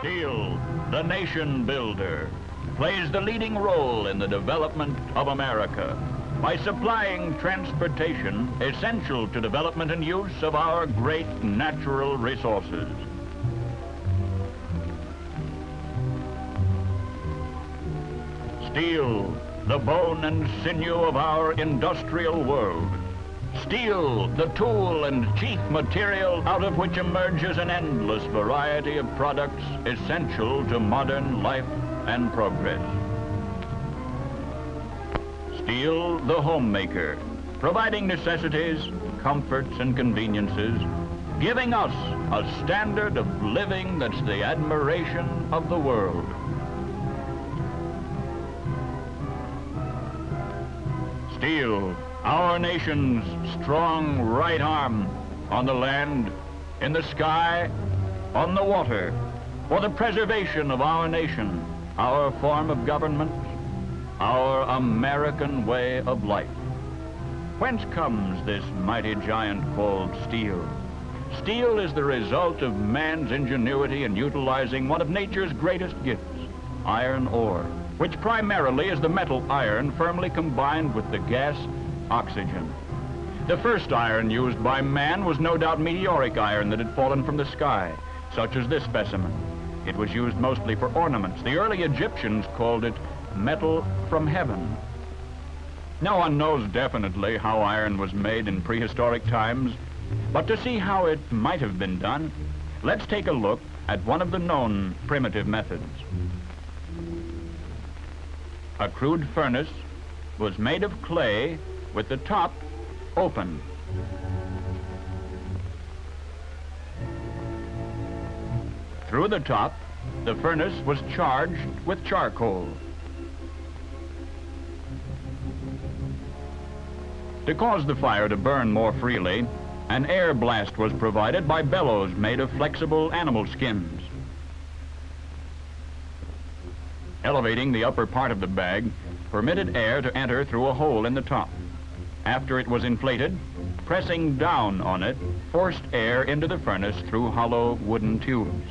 Steel, the nation builder, plays the leading role in the development of America by supplying transportation essential to development and use of our great natural resources. Steel, the bone and sinew of our industrial world. Steel, the tool and chief material out of which emerges an endless variety of products essential to modern life and progress. Steel, the homemaker, providing necessities, comforts, and conveniences, giving us a standard of living that's the admiration of the world. Steel, our nation's strong right arm on the land, in the sky, on the water, for the preservation of our nation, our form of government, our American way of life. Whence comes this mighty giant called steel? Steel is the result of man's ingenuity in utilizing one of nature's greatest gifts, iron ore, which primarily is the metal iron firmly combined with the gas oxygen. The first iron used by man was no doubt meteoric iron that had fallen from the sky, such as this specimen. It was used mostly for ornaments. The early Egyptians called it metal from heaven. No one knows definitely how iron was made in prehistoric times, but to see how it might have been done, let's take a look at one of the known primitive methods. A crude furnace was made of clay with the top open. Through the top, the furnace was charged with charcoal. To cause the fire to burn more freely, an air blast was provided by bellows made of flexible animal skins. Elevating the upper part of the bag permitted air to enter through a hole in the top. After it was inflated, pressing down on it forced air into the furnace through hollow wooden tubes.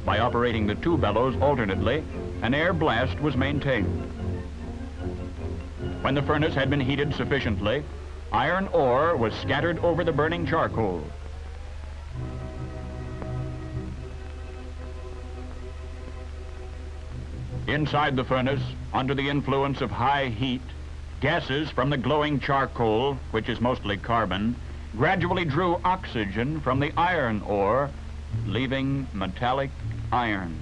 By operating the two bellows alternately, an air blast was maintained. When the furnace had been heated sufficiently, iron ore was scattered over the burning charcoal. Inside the furnace, under the influence of high heat, gases from the glowing charcoal, which is mostly carbon, gradually drew oxygen from the iron ore, leaving metallic iron.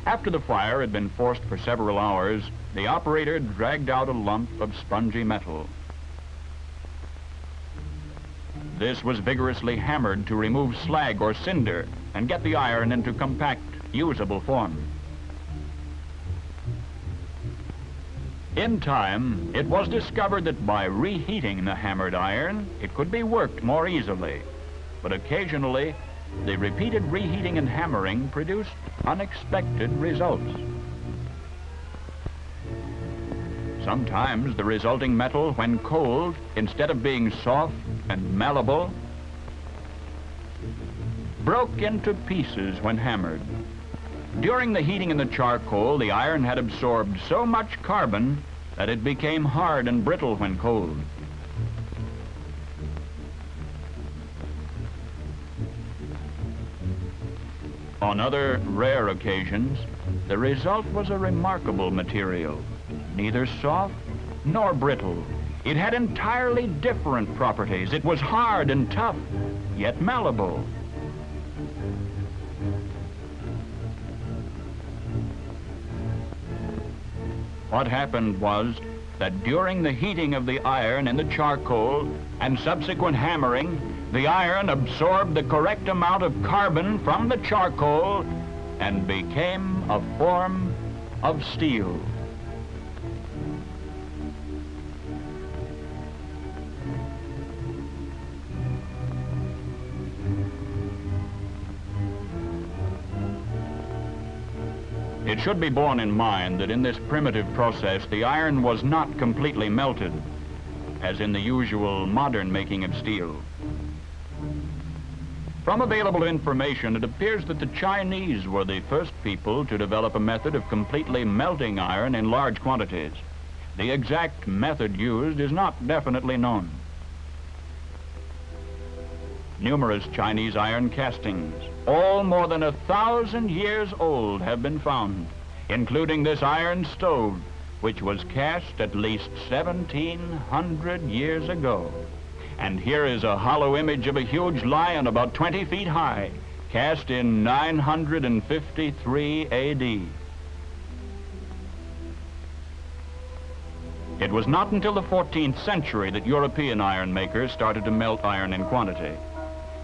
After the fire had been forced for several hours, the operator dragged out a lump of spongy metal. This was vigorously hammered to remove slag or cinder and get the iron into compact, usable form. In time, it was discovered that by reheating the hammered iron, it could be worked more easily. But occasionally, the repeated reheating and hammering produced unexpected results. Sometimes the resulting metal, when cold, instead of being soft and malleable, broke into pieces when hammered. During the heating in the charcoal, the iron had absorbed so much carbon that it became hard and brittle when cold. On other rare occasions, the result was a remarkable material, neither soft nor brittle. It had entirely different properties. It was hard and tough, yet malleable. What happened was that during the heating of the iron in the charcoal and subsequent hammering, the iron absorbed the correct amount of carbon from the charcoal and became a form of steel. It should be borne in mind that in this primitive process, the iron was not completely melted, as in the usual modern making of steel. From available information, it appears that the Chinese were the first people to develop a method of completely melting iron in large quantities. The exact method used is not definitely known. Numerous Chinese iron castings, all more than 1,000 years old, have been found, including this iron stove, which was cast at least 1,700 years ago. And here is a hollow image of a huge lion about 20 feet high, cast in 953 AD. It was not until the 14th century that European iron makers started to melt iron in quantity,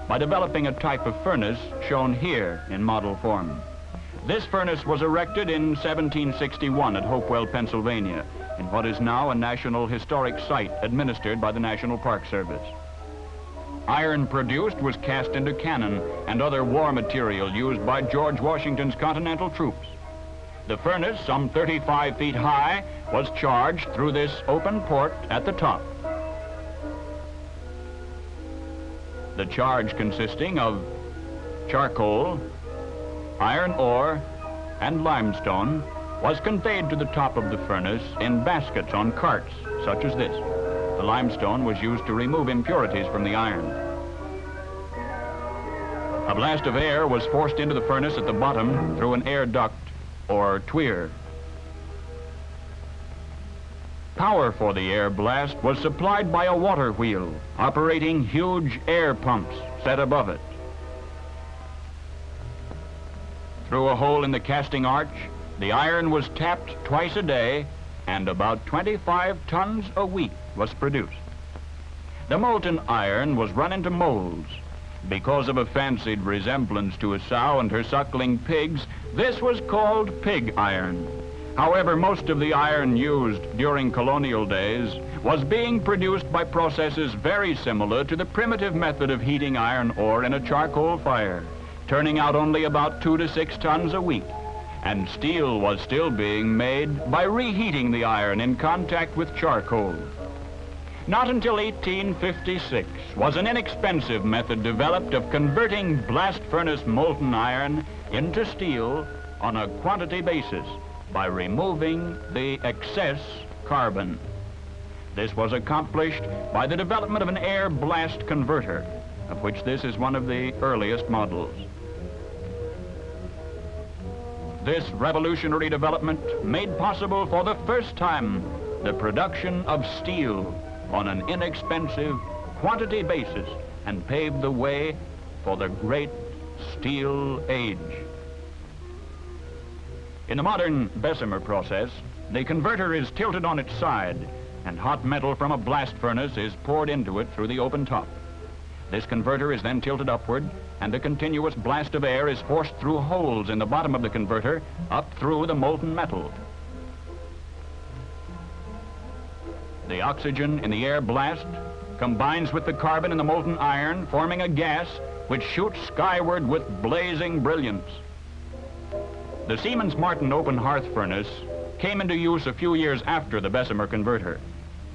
by developing a type of furnace shown here in model form. This furnace was erected in 1761 at Hopewell, Pennsylvania, in what is now a National Historic Site administered by the National Park Service. Iron produced was cast into cannon and other war material used by George Washington's Continental troops. The furnace, some 35 feet high, was charged through this open port at the top. The charge consisting of charcoal, iron ore, and limestone was conveyed to the top of the furnace in baskets on carts, such as this. The limestone was used to remove impurities from the iron. A blast of air was forced into the furnace at the bottom through an air duct or tweer. Power for the air blast was supplied by a water wheel operating huge air pumps set above it. Through a hole in the casting arch, the iron was tapped twice a day, and about 25 tons a week was produced. The molten iron was run into molds. Because of a fancied resemblance to a sow and her suckling pigs, this was called pig iron. However, most of the iron used during colonial days was being produced by processes very similar to the primitive method of heating iron ore in a charcoal fire, turning out only about 2 to 6 tons a week. And steel was still being made by reheating the iron in contact with charcoal. Not until 1856 was an inexpensive method developed of converting blast furnace molten iron into steel on a quantity basis by removing the excess carbon. This was accomplished by the development of an air blast converter, of which this is one of the earliest models. This revolutionary development made possible for the first time the production of steel on an inexpensive quantity basis and paved the way for the great steel age. In the modern Bessemer process, the converter is tilted on its side and hot metal from a blast furnace is poured into it through the open top. This converter is then tilted upward and a continuous blast of air is forced through holes in the bottom of the converter up through the molten metal. The oxygen in the air blast combines with the carbon in the molten iron, forming a gas which shoots skyward with blazing brilliance. The Siemens Martin open hearth furnace came into use a few years after the Bessemer converter.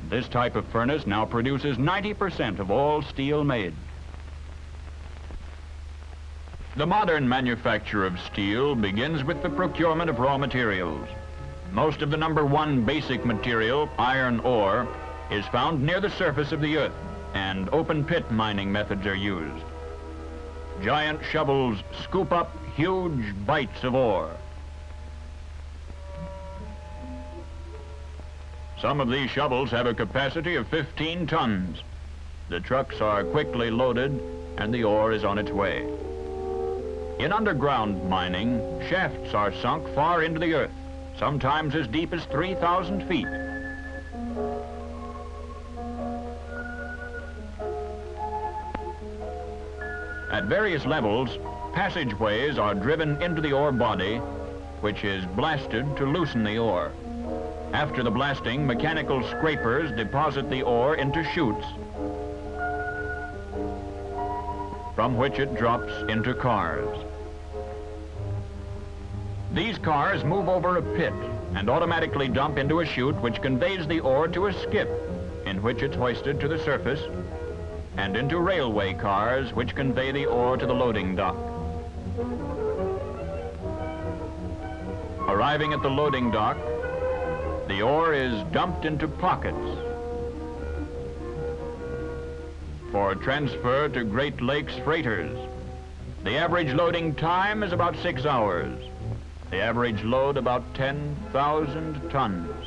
This type of furnace now produces 90% of all steel made. The modern manufacture of steel begins with the procurement of raw materials. Most of the #1 basic material, iron ore, is found near the surface of the earth, and open pit mining methods are used. Giant shovels scoop up huge bites of ore. Some of these shovels have a capacity of 15 tons. The trucks are quickly loaded and the ore is on its way. In underground mining, shafts are sunk far into the earth, sometimes as deep as 3,000 feet. At various levels, passageways are driven into the ore body, which is blasted to loosen the ore. After the blasting, mechanical scrapers deposit the ore into chutes, from which it drops into cars. These cars move over a pit and automatically dump into a chute which conveys the ore to a skip, in which it's hoisted to the surface and into railway cars which convey the ore to the loading dock. Arriving at the loading dock, the ore is dumped into pockets for transfer to Great Lakes freighters. The average loading time is about 6 hours. The average load about 10,000 tons.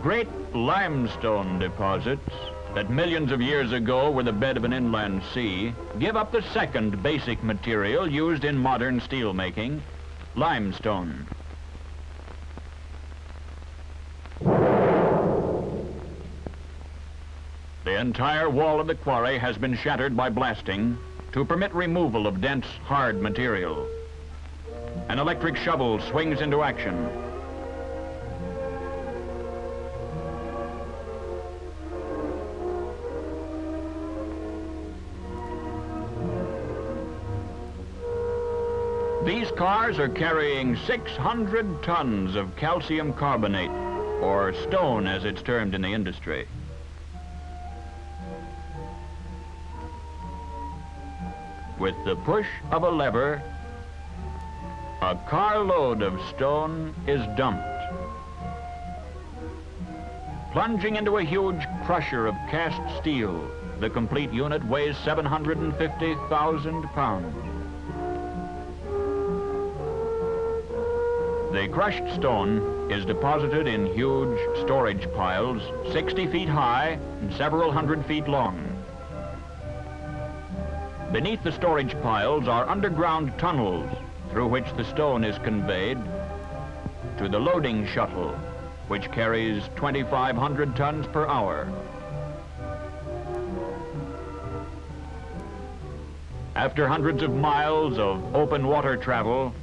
Great limestone deposits that millions of years ago were the bed of an inland sea give up the second basic material used in modern steel making, limestone. The entire wall of the quarry has been shattered by blasting to permit removal of dense, hard material. An electric shovel swings into action. These cars are carrying 600 tons of calcium carbonate, or stone as it's termed in the industry. With the push of a lever, a carload of stone is dumped. Plunging into a huge crusher of cast steel, the complete unit weighs 750,000 pounds. The crushed stone is deposited in huge storage piles, 60 feet high and several hundred feet long. Beneath the storage piles are underground tunnels through which the stone is conveyed to the loading shuttle, which carries 2,500 tons per hour. After hundreds of miles of open water travel,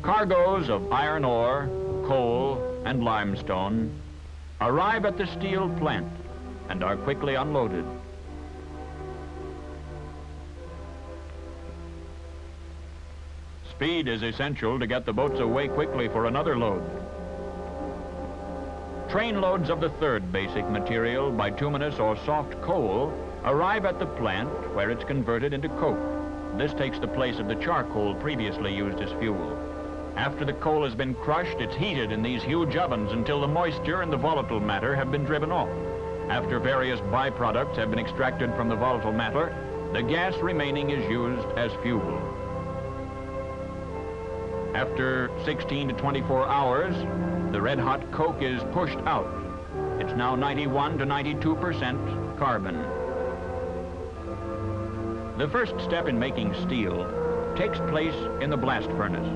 cargoes of iron ore, coal, and limestone arrive at the steel plant and are quickly unloaded. Speed is essential to get the boats away quickly for another load. Train loads of the third basic material, bituminous or soft coal, arrive at the plant where it's converted into coke. This takes the place of the charcoal previously used as fuel. After the coal has been crushed, it's heated in these huge ovens until the moisture and the volatile matter have been driven off. After various byproducts have been extracted from the volatile matter, the gas remaining is used as fuel. After 16 to 24 hours, the red-hot coke is pushed out. It's now 91 to 92% carbon. The first step in making steel takes place in the blast furnace.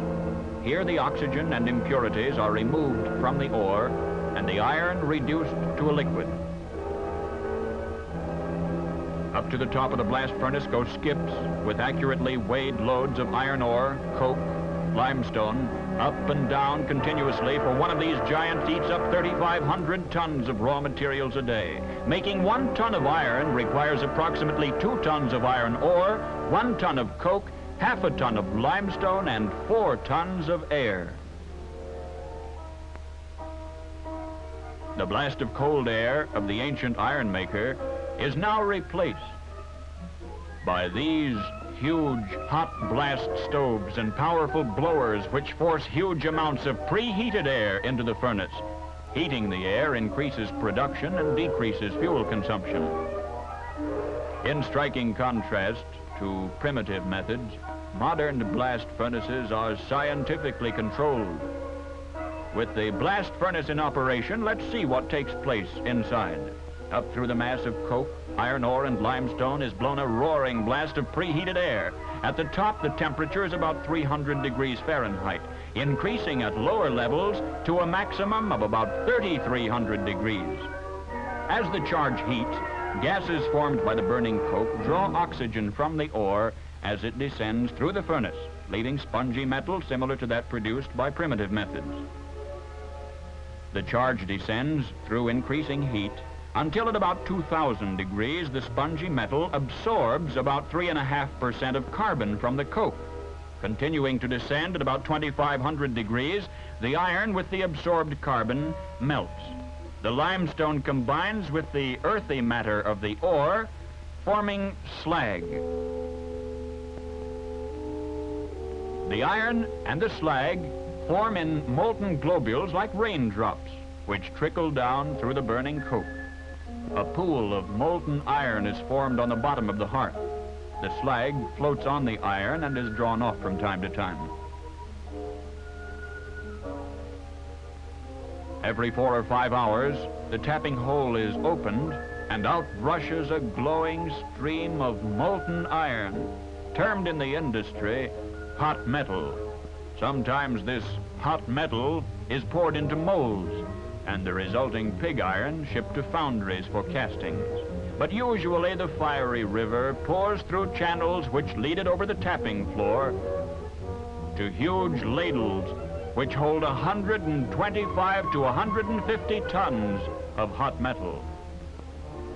Here the oxygen and impurities are removed from the ore and the iron reduced to a liquid. Up to the top of the blast furnace go skips with accurately weighed loads of iron ore, coke, limestone, up and down continuously, for one of these giants eats up 3,500 tons of raw materials a day. Making 1 ton of iron requires approximately 2 tons of iron ore, 1 ton of coke, half a ton of limestone, and 4 tons of air. The blast of cold air of the ancient iron maker is now replaced by these huge hot blast stoves and powerful blowers which force huge amounts of preheated air into the furnace. Heating the air increases production and decreases fuel consumption. In striking contrast to primitive methods, modern blast furnaces are scientifically controlled. With the blast furnace in operation, let's see what takes place inside. Up through the mass of coke, iron ore, and limestone is blown a roaring blast of preheated air. At the top, the temperature is about 300 degrees Fahrenheit, increasing at lower levels to a maximum of about 3,300 degrees. As the charge heats, gases formed by the burning coke draw oxygen from the ore as it descends through the furnace, leaving spongy metal similar to that produced by primitive methods. The charge descends through increasing heat until at about 2,000 degrees, the spongy metal absorbs about 3.5% of carbon from the coke. Continuing to descend at about 2,500 degrees, the iron with the absorbed carbon melts. The limestone combines with the earthy matter of the ore, forming slag. The iron and the slag form in molten globules like raindrops, which trickle down through the burning coke. A pool of molten iron is formed on the bottom of the hearth. The slag floats on the iron and is drawn off from time to time. Every 4 or 5 hours, the tapping hole is opened and out rushes a glowing stream of molten iron, termed in the industry hot metal. Sometimes this hot metal is poured into molds and the resulting pig iron shipped to foundries for castings. But usually the fiery river pours through channels which lead it over the tapping floor to huge ladles which hold 125 to 150 tons of hot metal.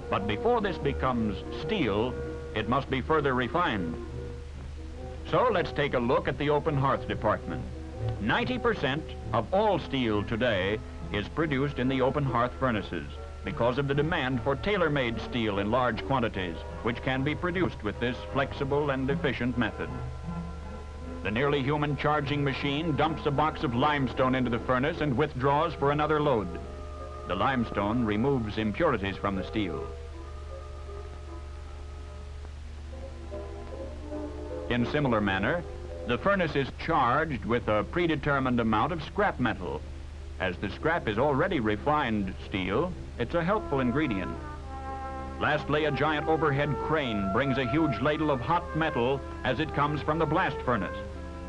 But before this becomes steel, it must be further refined. So let's take a look at the open hearth department. 90% of all steel today is produced in the open hearth furnaces because of the demand for tailor-made steel in large quantities, which can be produced with this flexible and efficient method. The nearly human charging machine dumps a box of limestone into the furnace and withdraws for another load. The limestone removes impurities from the steel. In similar manner, the furnace is charged with a predetermined amount of scrap metal. As the scrap is already refined steel, it's a helpful ingredient. Lastly, a giant overhead crane brings a huge ladle of hot metal as it comes from the blast furnace.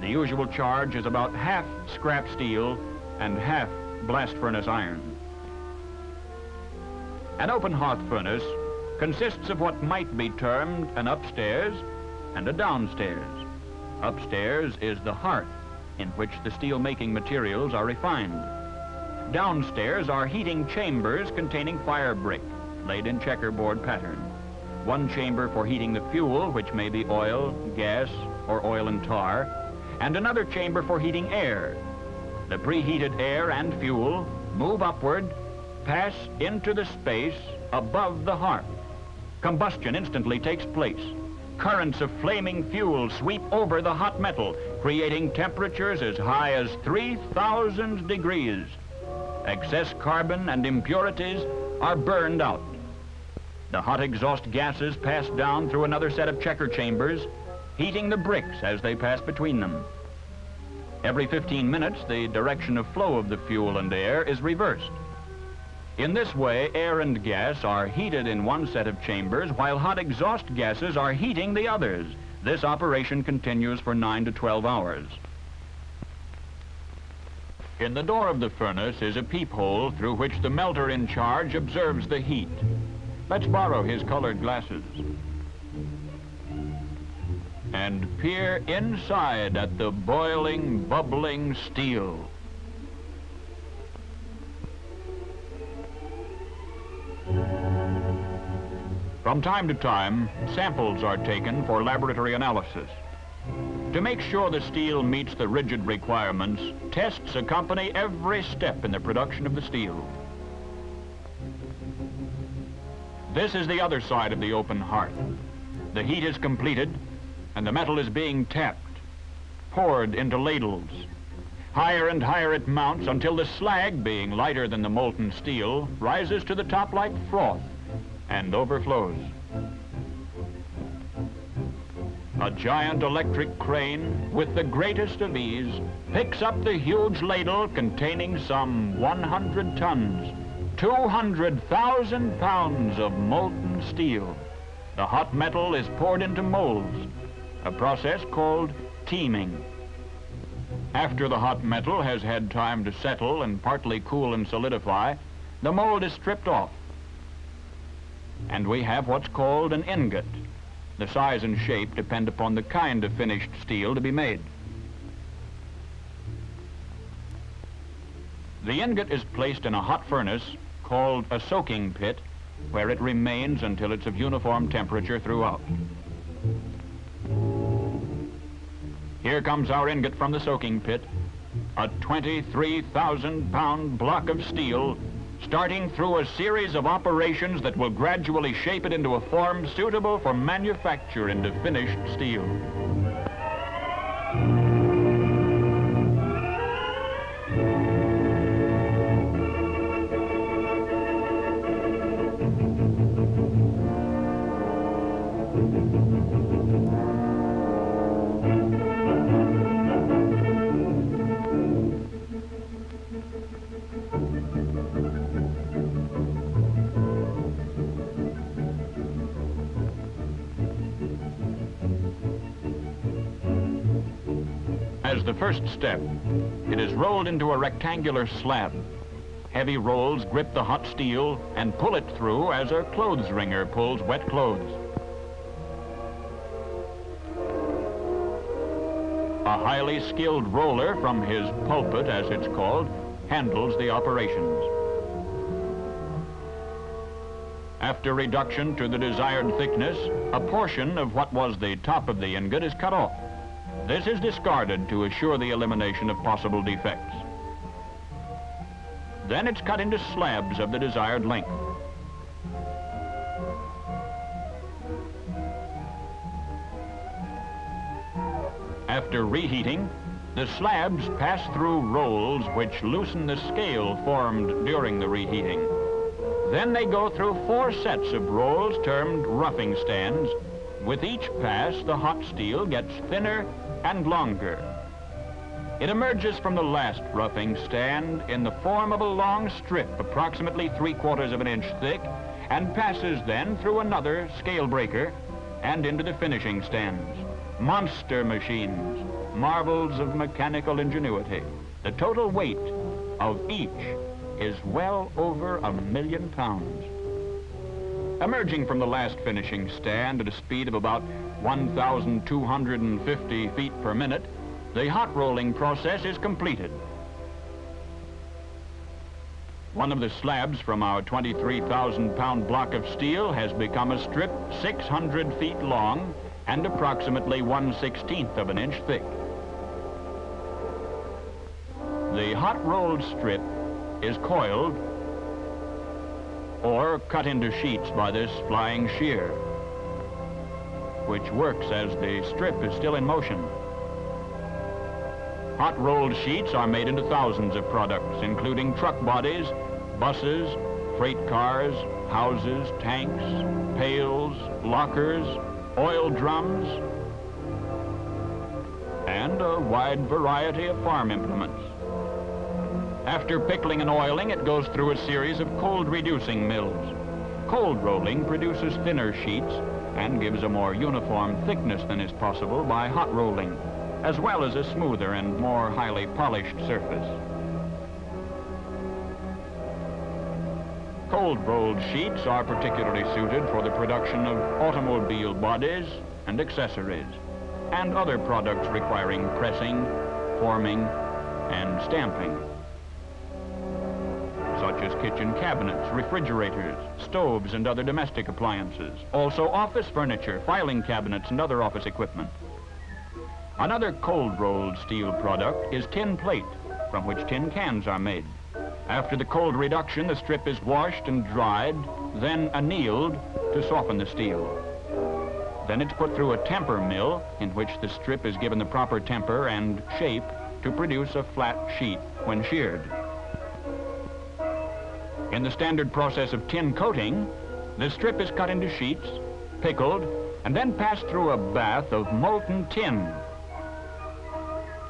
The usual charge is about half scrap steel and half blast furnace iron. An open hearth furnace consists of what might be termed an upstairs and a downstairs. Upstairs is the hearth, in which the steel-making materials are refined. Downstairs are heating chambers containing fire brick, laid in checkerboard pattern. One chamber for heating the fuel, which may be oil, gas, or oil and tar, and another chamber for heating air. The preheated air and fuel move upward, pass into the space above the hearth. Combustion instantly takes place. Currents of flaming fuel sweep over the hot metal, creating temperatures as high as 3,000 degrees. Excess carbon and impurities are burned out. The hot exhaust gases pass down through another set of checker chambers, heating the bricks as they pass between them. Every 15 minutes, the direction of flow of the fuel and air is reversed. In this way, air and gas are heated in one set of chambers, while hot exhaust gases are heating the others. This operation continues for 9 to 12 hours. In the door of the furnace is a peephole through which the melter in charge observes the heat. Let's borrow his colored glasses and peer inside at the boiling, bubbling steel. From time to time, samples are taken for laboratory analysis. To make sure the steel meets the rigid requirements, tests accompany every step in the production of the steel. This is the other side of the open hearth. The heat is completed, and the metal is being tapped, poured into ladles. Higher and higher it mounts until the slag, being lighter than the molten steel, rises to the top like froth and overflows. A giant electric crane, with the greatest of ease, picks up the huge ladle containing some 100 tons, 200,000 pounds of molten steel. The hot metal is poured into molds, a process called teaming. After the hot metal has had time to settle and partly cool and solidify, the mold is stripped off, and we have what's called an ingot. The size and shape depend upon the kind of finished steel to be made. The ingot is placed in a hot furnace called a soaking pit, where it remains until it's of uniform temperature throughout. Here comes our ingot from the soaking pit, a 23,000-pound block of steel starting through a series of operations that will gradually shape it into a form suitable for manufacture into finished steel. As the first step, it is rolled into a rectangular slab. Heavy rolls grip the hot steel and pull it through as a clothes wringer pulls wet clothes. A highly skilled roller from his pulpit, as it's called, handles the operations. After reduction to the desired thickness, a portion of what was the top of the ingot is cut off. This is discarded to assure the elimination of possible defects. Then it's cut into slabs of the desired length. After reheating, the slabs pass through rolls which loosen the scale formed during the reheating. Then they go through 4 sets of rolls termed roughing stands. With each pass, the hot steel gets thinner and longer. It emerges from the last roughing stand in the form of a long strip approximately 3/4 of an inch thick and passes then through another scale breaker and into the finishing stands. Monster machines, marvels of mechanical ingenuity. The total weight of each is well over 1,000,000 pounds. Emerging from the last finishing stand at a speed of about 1,250 feet per minute, the hot rolling process is completed. One of the slabs from our 23,000-pound block of steel has become a strip 600 feet long and approximately 1/16 of an inch thick. The hot rolled strip is coiled or cut into sheets by this flying shear, which works as the strip is still in motion. Hot rolled sheets are made into thousands of products, including truck bodies, buses, freight cars, houses, tanks, pails, lockers, oil drums, and a wide variety of farm implements. After pickling and oiling, it goes through a series of cold reducing mills. Cold rolling produces thinner sheets and gives a more uniform thickness than is possible by hot rolling, as well as a smoother and more highly polished surface. Cold rolled sheets are particularly suited for the production of automobile bodies and accessories, and other products requiring pressing, forming, and stamping, such as kitchen cabinets, refrigerators, stoves, and other domestic appliances. Also office furniture, filing cabinets, and other office equipment. Another cold-rolled steel product is tin plate, from which tin cans are made. After the cold reduction, the strip is washed and dried, then annealed to soften the steel. Then it's put through a temper mill, in which the strip is given the proper temper and shape to produce a flat sheet when sheared. In the standard process of tin coating, the strip is cut into sheets, pickled, and then passed through a bath of molten tin,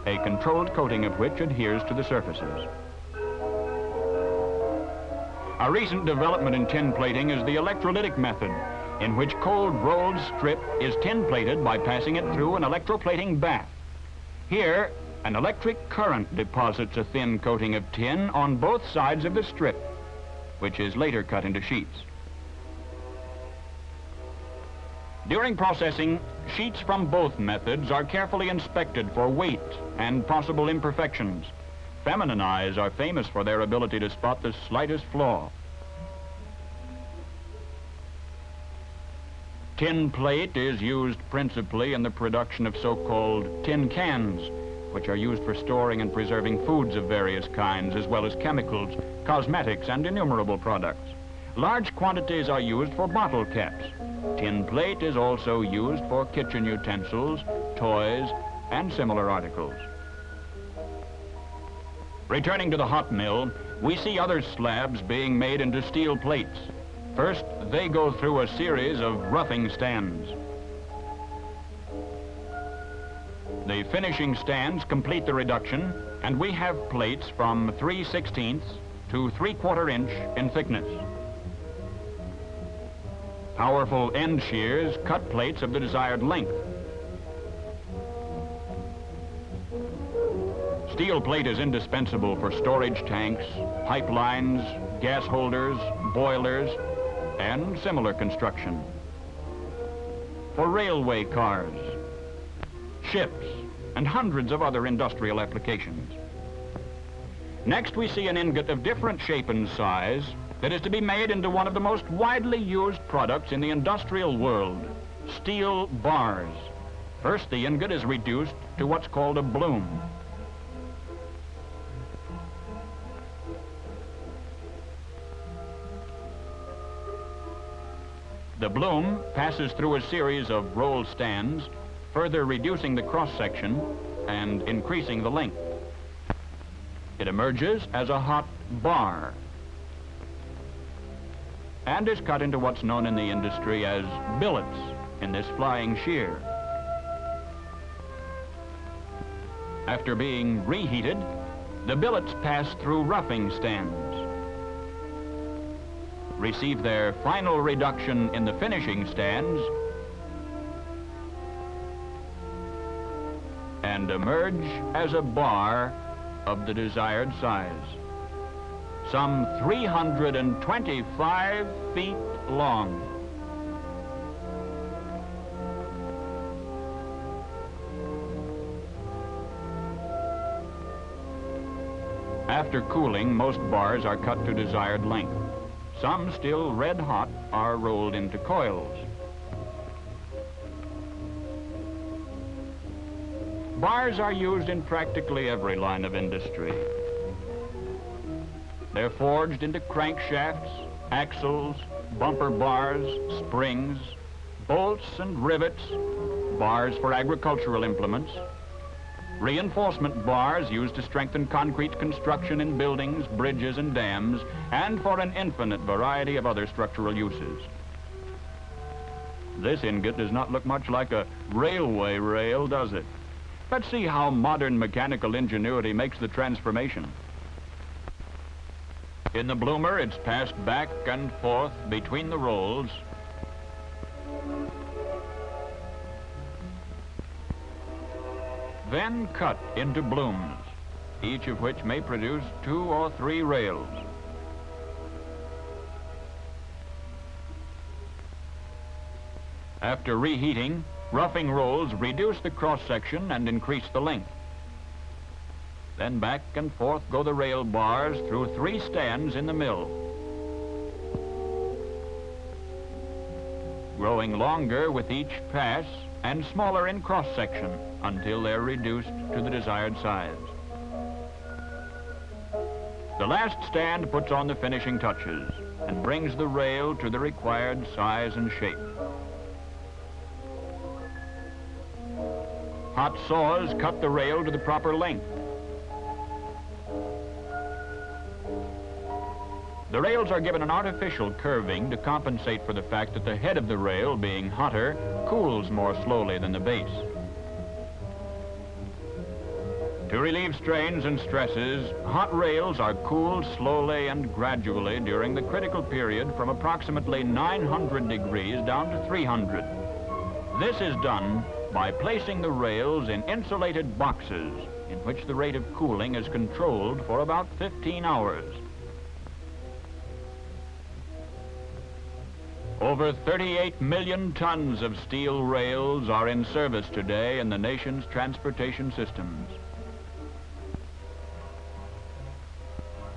a controlled coating of which adheres to the surfaces. A recent development in tin plating is the electrolytic method, in which cold rolled strip is tin plated by passing it through an electroplating bath. Here, an electric current deposits a thin coating of tin on both sides of the strip, which is later cut into sheets. During processing, sheets from both methods are carefully inspected for weight and possible imperfections. Feminine eyes are famous for their ability to spot the slightest flaw. Tin plate is used principally in the production of so-called tin cans, which are used for storing and preserving foods of various kinds, as well as chemicals, cosmetics, and innumerable products. Large quantities are used for bottle caps. Tin plate is also used for kitchen utensils, toys, and similar articles. Returning to the hot mill, we see other slabs being made into steel plates. First, they go through a series of roughing stands. The finishing stands complete the reduction, and we have plates from 3/16 to 3/4 inch in thickness. Powerful end shears cut plates of the desired length. Steel plate is indispensable for storage tanks, pipelines, gas holders, boilers, and similar construction. For railway cars, ships, and hundreds of other industrial applications. Next, we see an ingot of different shape and size that is to be made into one of the most widely used products in the industrial world, steel bars. First, the ingot is reduced to what's called a bloom. The bloom passes through a series of roll stands, further reducing the cross-section and increasing the length. It emerges as a hot bar and is cut into what's known in the industry as billets in this flying shear. After being reheated, the billets pass through roughing stands, receive their final reduction in the finishing stands, and emerge as a bar of the desired size, some 325 feet long. After cooling, most bars are cut to desired length. Some, still red hot, are rolled into coils. Bars are used in practically every line of industry. They're forged into crankshafts, axles, bumper bars, springs, bolts and rivets, bars for agricultural implements, reinforcement bars used to strengthen concrete construction in buildings, bridges, and dams, and for an infinite variety of other structural uses. This ingot does not look much like a railway rail, does it? Let's see how modern mechanical ingenuity makes the transformation. In the bloomer, it's passed back and forth between the rolls, then cut into blooms, each of which may produce 2 or 3 rails. After reheating, roughing rolls reduce the cross-section and increase the length. Then back and forth go the rail bars through 3 stands in the mill, growing longer with each pass and smaller in cross-section until they're reduced to the desired size. The last stand puts on the finishing touches and brings the rail to the required size and shape. Hot saws cut the rail to the proper length. The rails are given an artificial curving to compensate for the fact that the head of the rail, being hotter, cools more slowly than the base. To relieve strains and stresses, hot rails are cooled slowly and gradually during the critical period from approximately 900 degrees down to 300. This is done by placing the rails in insulated boxes in which the rate of cooling is controlled for about 15 hours. Over 38 million tons of steel rails are in service today in the nation's transportation systems.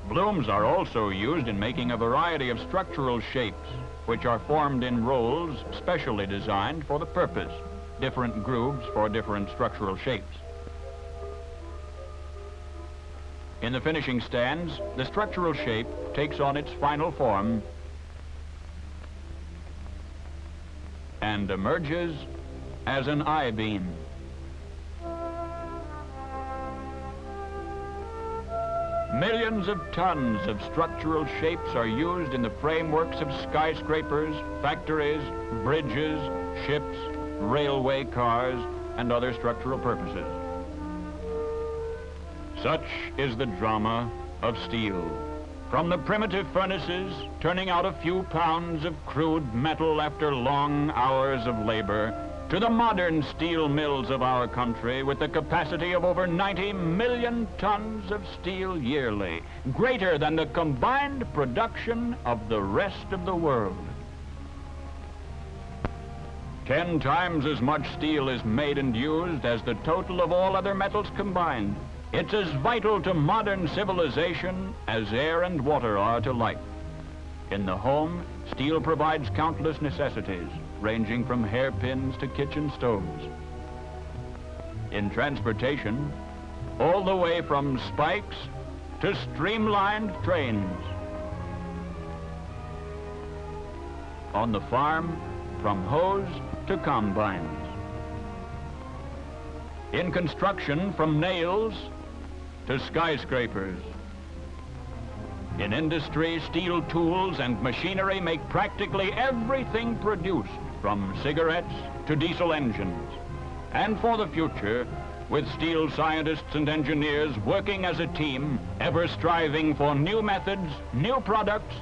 Blooms are also used in making a variety of structural shapes, which are formed in rolls specially designed for the purpose, different grooves for different structural shapes. In the finishing stands, the structural shape takes on its final form and emerges as an I-beam. Millions of tons of structural shapes are used in the frameworks of skyscrapers, factories, bridges, ships, railway cars, and other structural purposes. Such is the drama of steel. From the primitive furnaces, turning out a few pounds of crude metal after long hours of labor, to the modern steel mills of our country with the capacity of over 90 million tons of steel yearly, greater than the combined production of the rest of the world. 10 times as much steel is made and used as the total of all other metals combined. It's as vital to modern civilization as air and water are to life. In the home, steel provides countless necessities, ranging from hairpins to kitchen stoves. In transportation, all the way from spikes to streamlined trains. On the farm, from hoes to combines. In construction, from nails to skyscrapers. In industry, steel tools and machinery make practically everything produced, from cigarettes to diesel engines. And for the future, with steel scientists and engineers working as a team, ever striving for new methods, new products,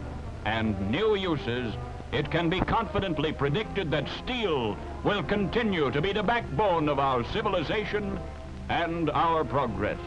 and new uses, it can be confidently predicted that steel will continue to be the backbone of our civilization and our progress.